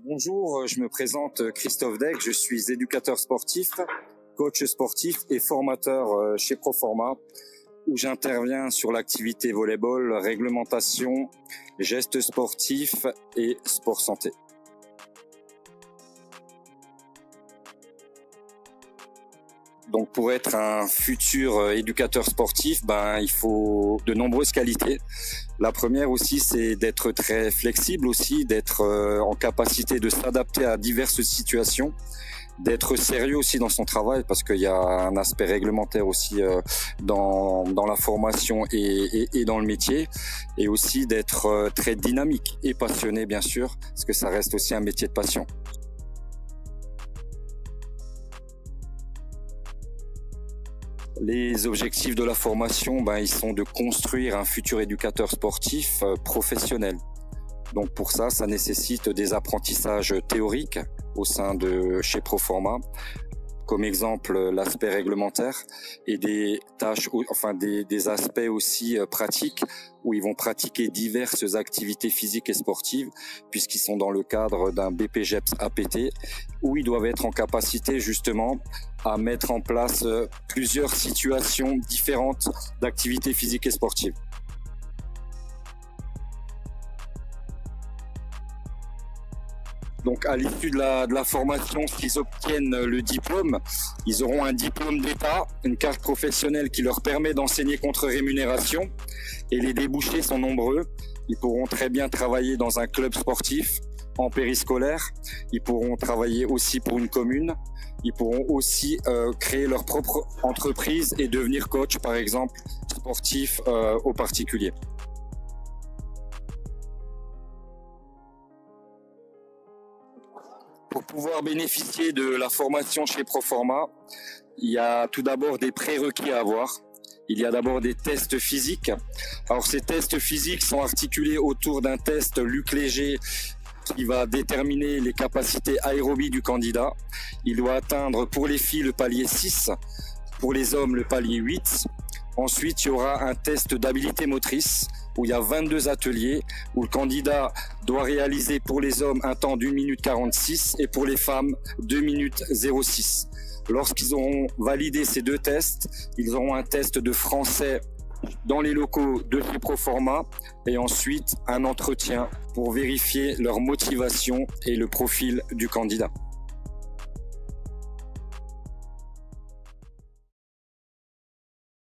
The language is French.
Bonjour, je me présente Christophe Deck, je suis éducateur sportif, coach sportif et formateur chez Proforma, où j'interviens sur l'activité volleyball, réglementation, gestes sportifs et sport santé. Donc pour être un futur éducateur sportif, il faut de nombreuses qualités. La première aussi, c'est d'être très flexible aussi, d'être en capacité de s'adapter à diverses situations, d'être sérieux aussi dans son travail parce qu'il y a un aspect réglementaire aussi dans la formation et dans le métier, et aussi d'être très dynamique et passionné bien sûr, parce que ça reste aussi un métier de passion. Les objectifs de la formation, ils sont de construire un futur éducateur sportif professionnel. Donc pour ça, ça nécessite des apprentissages théoriques au sein de chez Proforma, comme exemple l'aspect réglementaire, et des tâches, des aspects aussi pratiques où ils vont pratiquer diverses activités physiques et sportives puisqu'ils sont dans le cadre d'un BPGEPS APT où ils doivent être en capacité justement à mettre en place plusieurs situations différentes d'activités physiques et sportives. Donc à l'issue de la formation, s'ils obtiennent le diplôme, ils auront un diplôme d'État, une carte professionnelle qui leur permet d'enseigner contre rémunération, et les débouchés sont nombreux. Ils pourront très bien travailler dans un club sportif, en périscolaire, ils pourront travailler aussi pour une commune, ils pourront aussi créer leur propre entreprise et devenir coach par exemple sportif au particulier. Pour pouvoir bénéficier de la formation chez Proforma, il y a tout d'abord des prérequis à avoir. Il y a d'abord des tests physiques. Alors ces tests physiques sont articulés autour d'un test Luc Léger qui va déterminer les capacités aérobies du candidat. Il doit atteindre pour les filles le palier 6, pour les hommes le palier 8. Ensuite, il y aura un test d'habilité motrice où il y a 22 ateliers, où le candidat doit réaliser pour les hommes un temps d'1 minute 46 et pour les femmes 2 minutes 06. Lorsqu'ils auront validé ces deux tests, ils auront un test de français dans les locaux de chez Proforma et ensuite un entretien pour vérifier leur motivation et le profil du candidat.